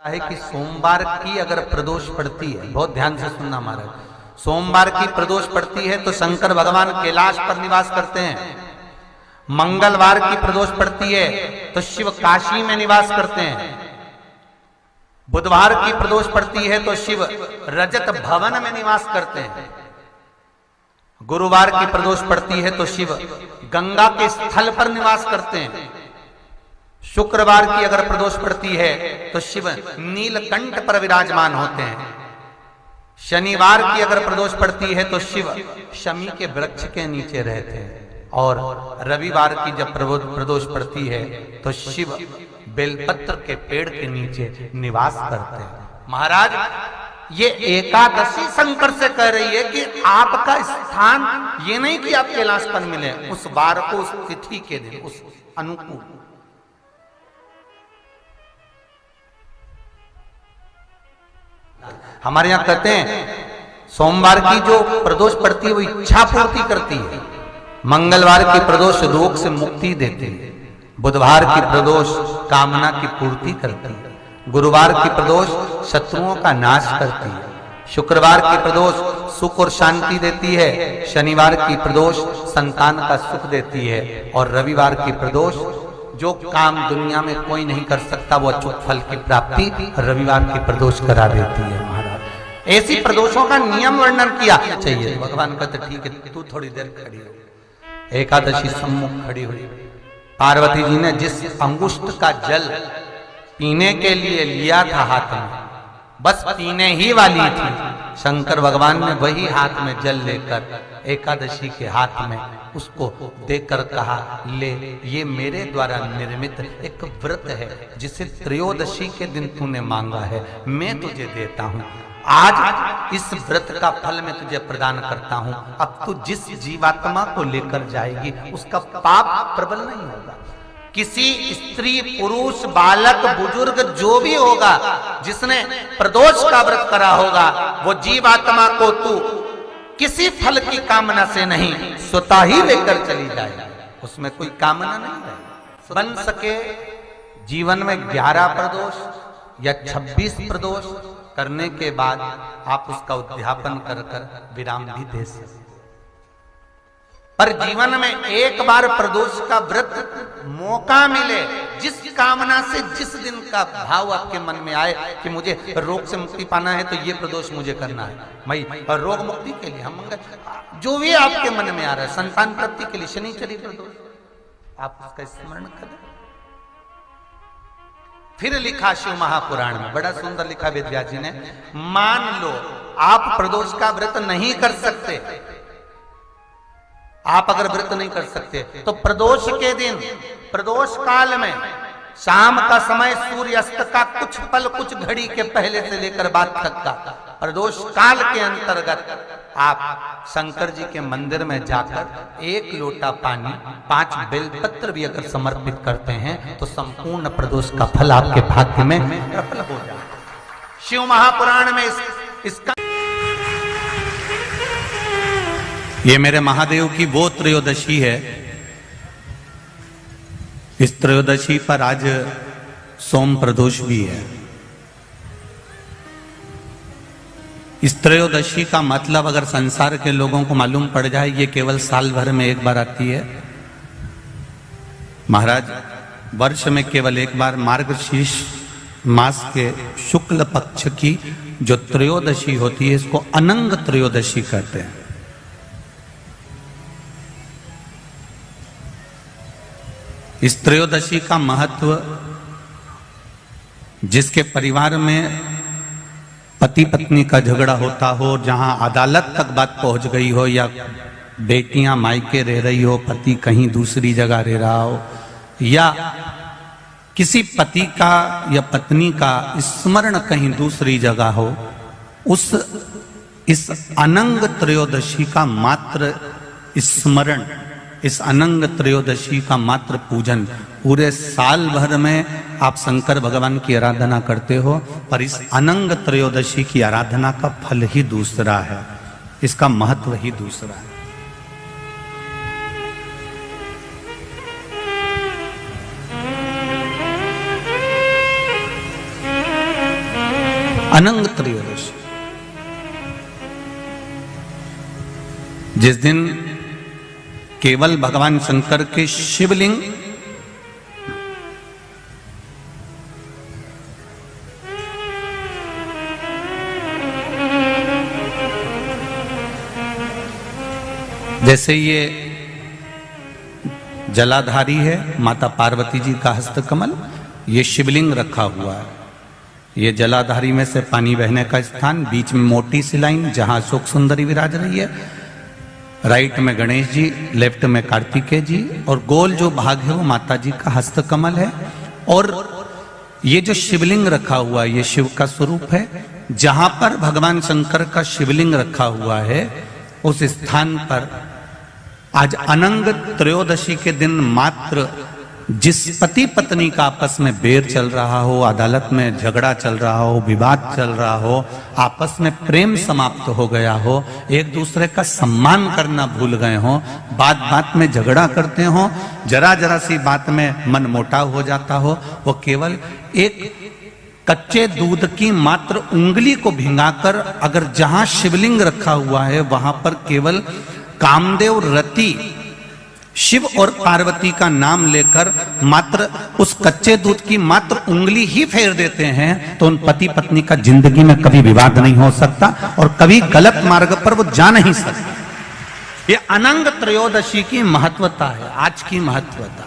है कि सोमवार की अगर प्रदोष पड़ती है, बहुत ध्यान से सुनना महाराज, सोमवार की प्रदोष पड़ती है तो शंकर भगवान कैलाश पर निवास करते हैं। मंगलवार की प्रदोष पड़ती है तो शिव काशी में निवास करते हैं। बुधवार की प्रदोष पड़ती है तो शिव रजत भवन में निवास करते हैं। गुरुवार की प्रदोष पड़ती है तो शिव गंगा के स्थल पर निवास करते हैं। शुक्रवार की अगर प्रदोष पड़ती है तो शिव नीलकंठ पर विराजमान होते हैं। शनिवार की अगर प्रदोष पड़ती है तो शिव शमी के वृक्ष के नीचे रहते हैं। और रविवार की जब प्रदोष पड़ती है तो शिव बेलपत्र के पेड़ के नीचे निवास करते हैं। महाराज, ये एकादशी शंकर से कह रही है कि आपका स्थान ये नहीं कि आप कैलाश पर मिले, उस वार को, उस तिथि के दिन, उस अनुकूल। हमारे यहां कहते हैं सोमवार की जो प्रदोष पड़ती है वो इच्छा पूर्ति करती है। मंगलवार की प्रदोष रोग से मुक्ति देती है। बुधवार की प्रदोष कामना की पूर्ति करती है। गुरुवार की प्रदोष शत्रुओं का नाश करती है। शुक्रवार की प्रदोष सुख और शांति देती है। शनिवार की प्रदोष संतान का सुख देती है। और रविवार की प्रदोष जो काम दुनिया में कोई नहीं कर सकता वो अचूक फल की प्राप्ति रविवार की प्रदोष करा देती है। महाराज, ऐसी प्रदोषों का नियम वर्णन किया चाहिए। भगवान कहते ठीक है, तू थोड़ी देर खड़ी हो। एकादशी सम्मुख खड़ी हुई। पार्वती जी ने जिस अंगुष्ठ का जल पीने के लिए लिया था हाथ में, बस पीने ही वाली थी, शंकर भगवान ने वही हाथ में जल लेकर एकादशी के हाथ में उसको देकर कहा, ले, ये मेरे द्वारा निर्मित एक व्रत है जिसे त्रयोदशी के दिन तूने मांगा है, मैं तुझे देता हूं। आज इस व्रत का फल मैं तुझे प्रदान करता हूं। अब तू जिस जीवात्मा को लेकर जाएगी उसका पाप प्रबल नहीं होगा। किसी स्त्री, पुरुष, बालक, बुजुर्ग जो भी होगा जिसने प्रदोष का व्रत करा होगा, वो जीवात्मा को तू किसी फल की कामना से नहीं, स्वतः ही लेकर चली जाएगी। उसमें कोई कामना नहीं है। बन सके जीवन में 11 प्रदोष या 26 प्रदोष करने के बाद आप उसका उद्यापन कर विराम भी दे सकते। पर जीवन में एक बार प्रदोष का व्रत मौका मिले, जिस कामना से, जिस दिन का भाव आपके मन में आए कि मुझे रोग से मुक्ति पाना है तो ये प्रदोष मुझे करना है, मैं रोग मुक्ति के लिए, हम मंगल, जो भी आपके मन में आ रहा है, संतान प्राप्ति के लिए शनिचरी प्रदोष, आप उसका स्मरण करें। फिर लिखा शिव महापुराण में, बड़ा सुंदर लिखा वेदव्यास जी ने, मान लो आप प्रदोष का व्रत नहीं कर सकते, आप अगर व्रत नहीं कर सकते तो प्रदोष के दिन, प्रदोष काल में शाम का समय, सूर्यास्त का कुछ पल, कुछ घड़ी के पहले से लेकर बाद तक का प्रदोष काल के अंतर्गत आप शंकर जी के मंदिर में जाकर 1 लोटा पानी, 5 बेलपत्र भी अगर समर्पित करते हैं तो संपूर्ण प्रदोष का फल आपके भाग्य में प्रबल हो जाए। शिव महापुराण में इसका, ये मेरे महादेव की वो त्रयोदशी है। इस त्रयोदशी पर आज सोम प्रदोष भी है। इस त्रयोदशी का मतलब अगर संसार के लोगों को मालूम पड़ जाए, ये केवल साल भर में एक बार आती है। महाराज, वर्ष में केवल एक बार मार्गशीर्ष मास के शुक्ल पक्ष की जो त्रयोदशी होती है, इसको अनंग त्रयोदशी कहते हैं। इस त्रयोदशी का महत्व, जिसके परिवार में पति पत्नी का झगड़ा होता हो, जहां अदालत तक बात पहुंच गई हो, या बेटियां मायके रह रही हो, पति कहीं दूसरी जगह रह रहा हो, या किसी पति का या पत्नी का स्मरण कहीं दूसरी जगह हो, इस अनंग त्रयोदशी का मात्र स्मरण, इस अनंग त्रयोदशी का मात्र पूजन, पूरे साल भर में आप शंकर भगवान की आराधना करते हो, पर इस अनंग त्रयोदशी की आराधना का फल ही दूसरा है, इसका महत्व ही दूसरा है। अनंग त्रयोदशी, जिस दिन केवल भगवान शंकर के शिवलिंग जैसे ये जलाधारी है माता पार्वती जी का हस्तकमल, ये शिवलिंग रखा हुआ है। ये जलाधारी में से पानी बहने का स्थान, बीच में मोटी सी लाइन जहां अशोक सुंदरी विराज रही है, राइट में गणेश जी, लेफ्ट में कार्तिकेय जी, और गोल जो भाग है वो माता जी का हस्तकमल है। और ये जो शिवलिंग रखा हुआ है ये शिव का स्वरूप है। जहां पर भगवान शंकर का शिवलिंग रखा हुआ है उस स्थान पर आज अनंग त्रयोदशी के दिन मात्र जिस पति पत्नी का आपस में बैर चल रहा हो, अदालत में झगड़ा चल रहा हो, विवाद चल रहा हो, आपस में प्रेम समाप्त हो गया हो, एक दूसरे का सम्मान करना भूल गए हो, बात बात में झगड़ा करते हो, जरा जरा सी बात में मन मोटाव हो जाता हो, वो केवल एक कच्चे दूध की मात्र उंगली को भिंगाकर अगर जहां शिवलिंग रखा हुआ है वहां पर केवल कामदेव रति शिव और पार्वती का नाम लेकर मात्र उस कच्चे दूध की मात्र उंगली ही फेर देते हैं तो उन पति पत्नी का जिंदगी में कभी विवाद नहीं हो सकता और कभी गलत मार्ग पर वो जा नहीं सकते। ये अनंग त्रयोदशी की महत्वता है, आज की महत्वता।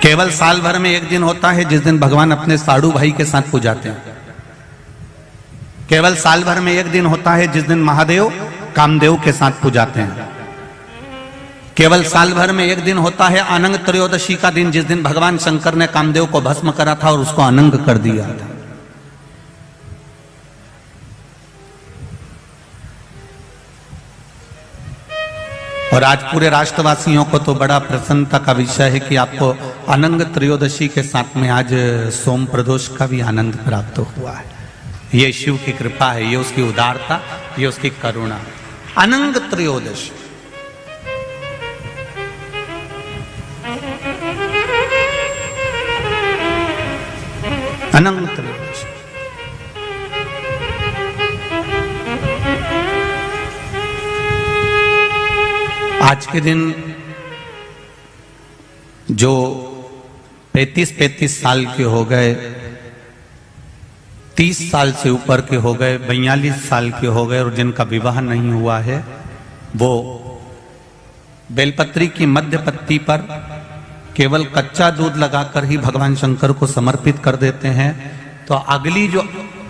केवल साल भर में एक दिन होता है जिस दिन भगवान अपने साड़ू भाई के साथ पूजाते हैं। केवल साल भर में एक दिन होता है जिस दिन महादेव कामदेव के साथ पूजाते हैं। केवल साल भर में एक दिन होता है अनंग त्रयोदशी का दिन जिस दिन भगवान शंकर ने कामदेव को भस्म करा था और उसको अनंग कर दिया था। और आज पूरे राष्ट्रवासियों को तो बड़ा प्रसन्नता का विषय है कि आपको अनंग त्रयोदशी के साथ में आज सोम प्रदोष का भी आनंद प्राप्त हुआ है। ये शिव की कृपा है, ये उसकी उदारता, ये उसकी करुणा। अनंग त्रयोदशी अनंग त्रयोदशी आज के दिन जो 35 साल के हो गए, 30 साल से ऊपर के हो गए, 42 साल के हो गए और जिनका विवाह नहीं हुआ है वो बेलपत्री की मध्य पत्ती पर केवल कच्चा दूध लगाकर ही भगवान शंकर को समर्पित कर देते हैं तो अगली जो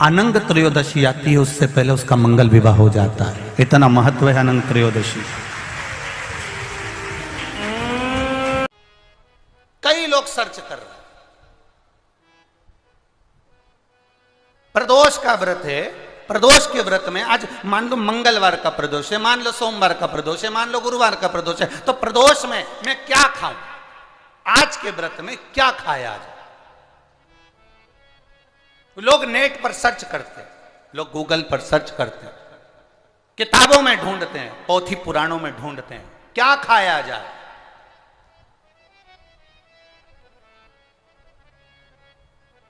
अनंग त्रयोदशी आती है उससे पहले उसका मंगल विवाह हो जाता है। इतना महत्व है अनंग त्रयोदशी। कई लोग सर्च कर रहे हैं, प्रदोष का व्रत है, प्रदोष के व्रत में आज मान लो मंगलवार का प्रदोष है, मान लो सोमवार का प्रदोष है, मान लो गुरुवार का प्रदोष है, तो प्रदोष में मैं क्या खाऊं, आज के व्रत में क्या खाया जाए। लोग नेट पर सर्च करते हैं, लोग गूगल पर सर्च करते हैं, किताबों में ढूंढते हैं, पोथी पुराणों में ढूंढते हैं क्या खाया जाए।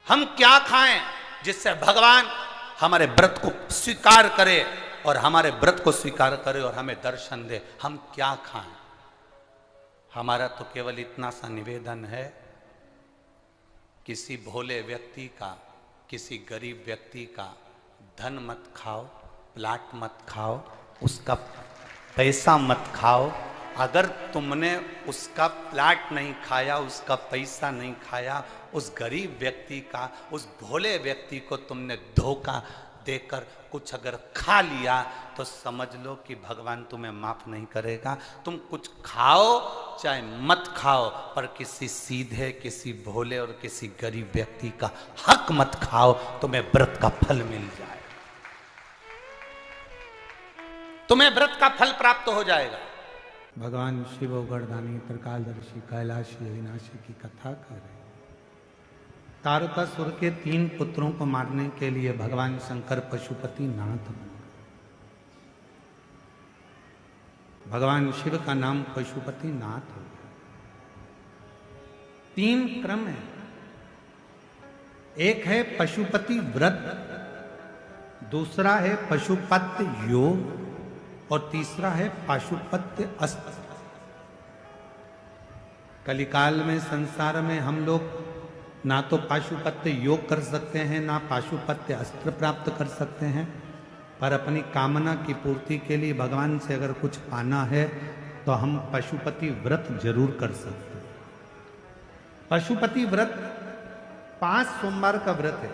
हम क्या खाएं जिससे भगवान हमारे व्रत को स्वीकार करे और हमारे व्रत को स्वीकार करे और हमें दर्शन दे। हम क्या खाएं? हमारा तो केवल इतना सा निवेदन है, किसी भोले व्यक्ति का, किसी गरीब व्यक्ति का धन मत खाओ, प्लाट मत खाओ, उसका पैसा मत खाओ। अगर तुमने उसका प्लाट नहीं खाया, उसका पैसा नहीं खाया, उस गरीब व्यक्ति का, उस भोले व्यक्ति को तुमने धोखा देकर कुछ अगर खा लिया तो समझ लो कि भगवान तुम्हें माफ नहीं करेगा। तुम कुछ खाओ चाहे मत खाओ, पर किसी सीधे, किसी भोले और किसी गरीब व्यक्ति का हक मत खाओ, तुम्हें व्रत का फल मिल जाए, तुम्हें व्रत का फल प्राप्त हो जाएगा। भगवान शिव गर्दानी त्रिकालदर्शी कैलाशी अविनाशी की कथा कर रहे। तारकासुर के 3 पुत्रों को मारने के लिए भगवान शंकर पशुपति नाथ बने। भगवान शिव का नाम पशुपति नाथ है। 3 क्रम है, एक है पशुपति व्रत, दूसरा है पशुपत्य योग और तीसरा है पाशुपत्य अस्त्र। कलिकाल में संसार में हम लोग ना तो पाशुपत्य योग कर सकते हैं, ना पाशुपत्य अस्त्र प्राप्त कर सकते हैं, पर अपनी कामना की पूर्ति के लिए भगवान से अगर कुछ पाना है तो हम पशुपति व्रत जरूर कर सकते हैं। पशुपति व्रत 5 सोमवार का व्रत है।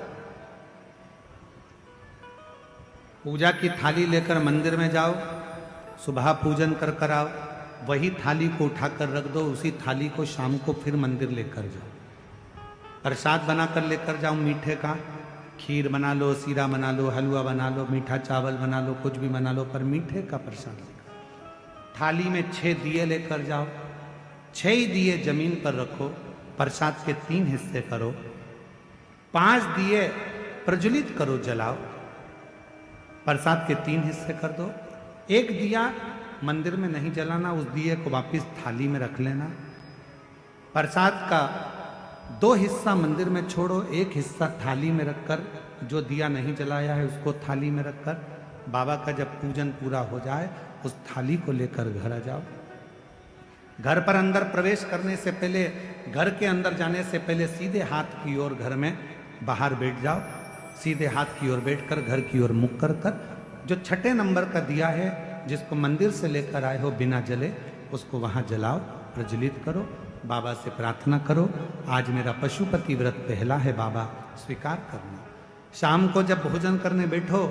पूजा की थाली लेकर मंदिर में जाओ, सुबह पूजन कर कर आओ, वही थाली को उठाकर रख दो, उसी थाली को शाम को फिर मंदिर लेकर जाओ। प्रसाद बनाकर लेकर जाओ, मीठे का खीर बना लो, सीरा बना लो, हलवा बना लो, मीठा चावल बना लो, कुछ भी बना लो, पर मीठे का प्रसाद लेकर थाली में 6 दिए लेकर जाओ। 6 ही दिए जमीन पर रखो, प्रसाद के 3 हिस्से करो, 5 दिए प्रज्वलित करो, जलाओ, प्रसाद के 3 हिस्से कर दो। 1 दिया मंदिर में नहीं जलाना, उस दिए को वापस थाली में रख लेना। प्रसाद का 2 हिस्सा मंदिर में छोड़ो, 1 हिस्सा थाली में रखकर, जो दिया नहीं जलाया है उसको थाली में रखकर बाबा का जब पूजन पूरा हो जाए उस थाली को लेकर घर आ जाओ। घर पर अंदर प्रवेश करने से पहले, घर के अंदर जाने से पहले सीधे हाथ की ओर घर में बाहर बैठ जाओ। सीधे हाथ की ओर बैठकर घर की ओर मुख कर कर जो 6 नंबर का दिया है जिसको मंदिर से लेकर आए हो बिना जले, उसको वहां जलाओ, प्रज्वलित करो, बाबा से प्रार्थना करो, आज मेरा पशुपति व्रत पहला है बाबा, स्वीकार करना। शाम को जब भोजन करने बैठो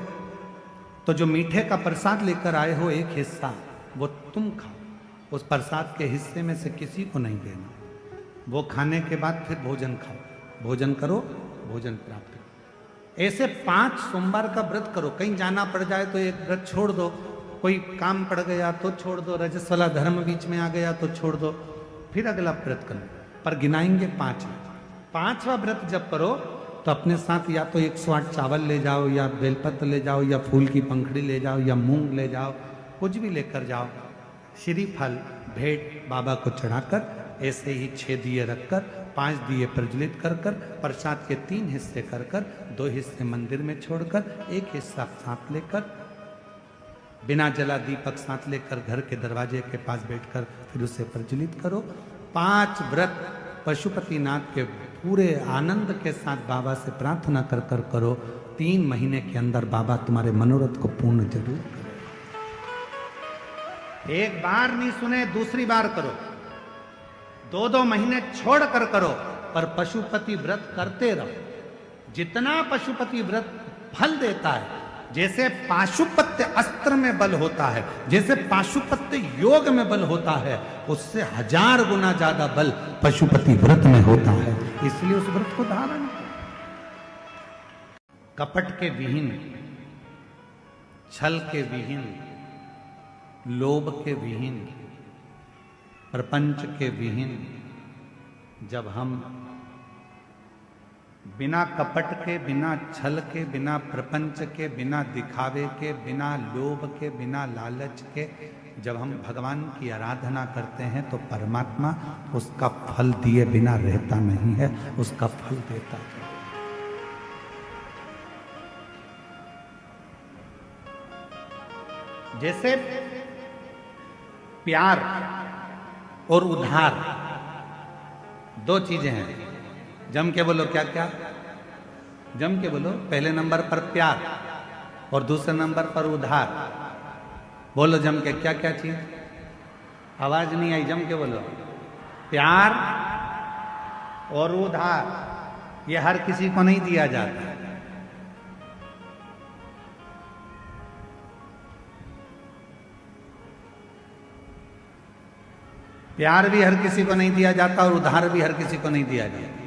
तो जो मीठे का प्रसाद लेकर आए हो 1 हिस्सा वो तुम खाओ, उस प्रसाद के हिस्से में से किसी को नहीं देना। वो खाने के बाद फिर भोजन खाओ, भोजन करो, भोजन प्राप्त करो। ऐसे 5 सोमवार का व्रत करो। कहीं जाना पड़ जाए तो एक व्रत छोड़ दो, कोई काम पड़ गया तो छोड़ दो, रजस वाला धर्म बीच में आ गया तो छोड़ दो, फिर अगला व्रत करो, पर गिनाएंगे 5। 5वां व्रत जब करो तो अपने साथ या तो 108 चावल ले जाओ, या बेलपत्र ले जाओ, या फूल की पंखड़ी ले जाओ, या मूंग ले जाओ, कुछ भी लेकर जाओ। श्रीफल भेंट बाबा को चढ़ाकर ऐसे ही 6 दिए रखकर 5 दिए प्रज्वलित कर कर प्रसाद के 3 हिस्से कर कर 2 हिस्से मंदिर में छोड़कर 1 हिस्सा साथ लेकर बिना जला दीपक साथ लेकर घर के दरवाजे के पास बैठकर फिर उसे प्रज्वलित करो। 5 व्रत पशुपतिनाथ के पूरे आनंद के साथ बाबा से प्रार्थना कर कर करो। 3 महीने के अंदर बाबा तुम्हारे मनोरथ को पूर्ण जरूर करो। एक बार नहीं सुने, दूसरी बार करो, 2-2 महीने छोड़ कर करो, पर पशुपति व्रत करते रहो। जितना पशुपति व्रत फल देता है, जैसे पाशुपत्य अस्त्र में बल होता है, जैसे पाशुपत्य योग में बल होता है, उससे 1000 गुना ज्यादा बल पशुपति व्रत में होता है। इसलिए उस व्रत को धारण करो। कपट के विहीन, छल के विहीन, लोभ के विहीन, प्रपंच के विहीन जब हम बिना कपट के, बिना छल के, बिना प्रपंच के, बिना दिखावे के, बिना लोभ के, बिना लालच के जब हम भगवान की आराधना करते हैं तो परमात्मा उसका फल दिए बिना रहता नहीं है, उसका फल देता है। जैसे प्यार और उधार 2 चीजें हैं। जम के बोलो, क्या क्या? जम के बोलो। पहले नंबर पर प्यार और दूसरे नंबर पर उधार। बोलो जम के, क्या क्या चीज? आवाज नहीं आई, जम के बोलो। प्यार और उधार, ये हर किसी को नहीं दिया जाता। प्यार भी हर किसी को नहीं दिया जाता और उधार भी हर किसी को नहीं दिया जाता।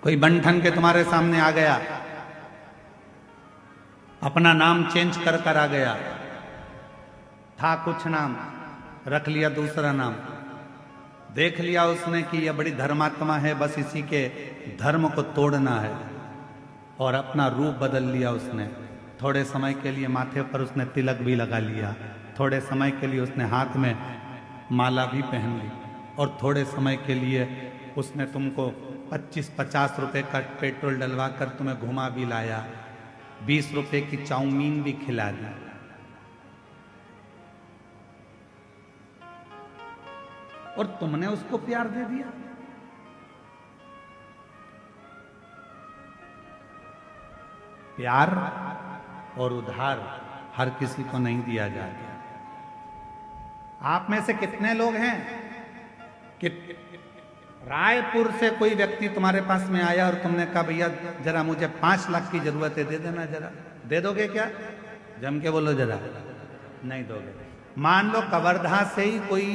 कोई बंठन के तुम्हारे सामने आ गया, अपना नाम चेंज कर कर आ गया, था कुछ नाम, रख लिया दूसरा नाम, देख लिया उसने कि यह बड़ी धर्मात्मा है, बस इसी के धर्म को तोड़ना है, और अपना रूप बदल लिया उसने। थोड़े समय के लिए माथे पर उसने तिलक भी लगा लिया, थोड़े समय के लिए उसने हाथ में माला भी पहन ली, और थोड़े समय के लिए उसने तुमको 25-50 रुपए का पेट्रोल डलवा कर तुम्हें घुमा भी लाया, 20 रुपए की चाउमीन भी खिला दी। और तुमने उसको प्यार दे दिया। प्यार और उधार हर किसी को नहीं दिया जाता। आप में से कितने लोग हैं कि रायपुर से कोई व्यक्ति तुम्हारे पास में आया और तुमने कहा भैया जरा मुझे 5 लाख की जरूरत है, दे देना, जरा दे दोगे क्या? जम के बोलो जरा, नहीं दोगे। मान लो कवर्धा से ही कोई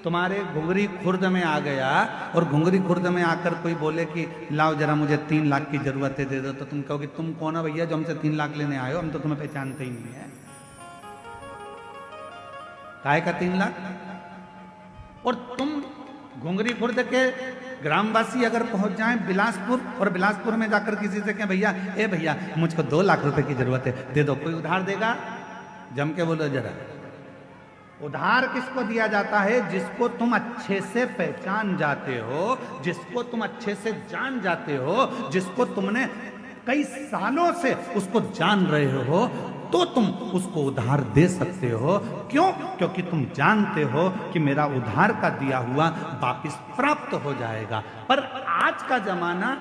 तुम्हारे घुंगरी खुर्द में आ गया और घुंगरी खुर्द में आकर कोई बोले कि लाओ जरा मुझे 3 लाख की जरूरत है, दे दो, तो तुम कहोगे तुम कौन हो भैया जो हमसे 3 लाख लेने आए हो, हम तो तुम्हें पहचानते ही नहीं है। काहे का 3 लाख? और तुम घुंगरी खुर्द के ग्रामवासी अगर पहुंच जाएं बिलासपुर, और बिलासपुर में जाकर किसी से कहें भैया ए भैया मुझको 2 लाख रुपए की जरूरत है, दे दो, कोई उधार देगा? जम के बोलो जरा। उधार किसको दिया जाता है? जिसको तुम अच्छे से पहचान जाते हो, जिसको तुम अच्छे से जान जाते हो, जिसको तुमने कई सालों से उसको जान रहे हो, तो तुम उसको उधार दे सकते हो। क्यों? क्योंकि तुम जानते हो कि मेरा उधार का दिया हुआ वापस प्राप्त हो जाएगा। पर आज का जमाना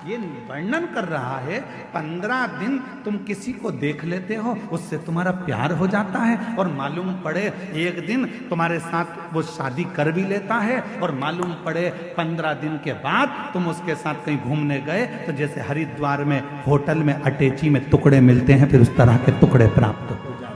ये वर्णन कर रहा है 15 दिन तुम किसी को देख लेते हो, उससे तुम्हारा प्यार हो जाता है, और मालूम पड़े एक दिन तुम्हारे साथ वो शादी कर भी लेता है, और मालूम पड़े 15 दिन के बाद तुम उसके साथ कहीं घूमने गए तो जैसे हरिद्वार में होटल में अटैची में टुकड़े मिलते हैं, फिर उस तरह के टुकड़े प्राप्त हो जाते हैं।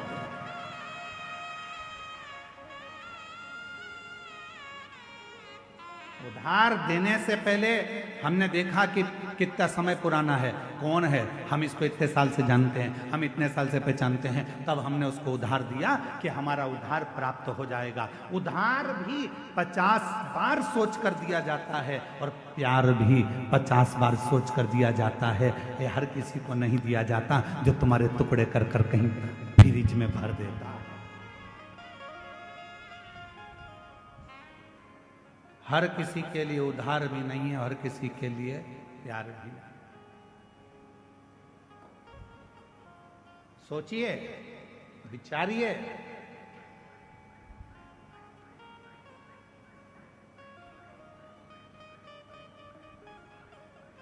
उधार देने से पहले हमने देखा कि कितना समय पुराना है, कौन है, हम इसको इतने साल से जानते हैं, हम इतने साल से पहचानते हैं, तब हमने उसको उधार दिया कि हमारा उधार प्राप्त हो जाएगा। उधार भी 50 बार सोच कर दिया जाता है, और प्यार भी 50 बार सोच कर दिया जाता है। ये हर किसी को नहीं दिया जाता जो तुम्हारे टुकड़े कर कर कहीं फ्रिज में भर देता है। हर किसी के लिए उधार भी नहीं है, हर किसी के लिए प्यार भी। सोचिए, विचारिए।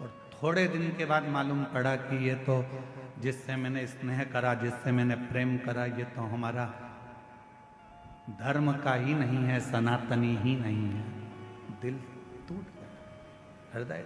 और थोड़े दिन के बाद मालूम पड़ा कि ये तो जिससे मैंने स्नेह करा, जिससे मैंने प्रेम करा, ये तो हमारा धर्म का ही नहीं है, सनातनी ही नहीं है। दिल टूट गया, हृदय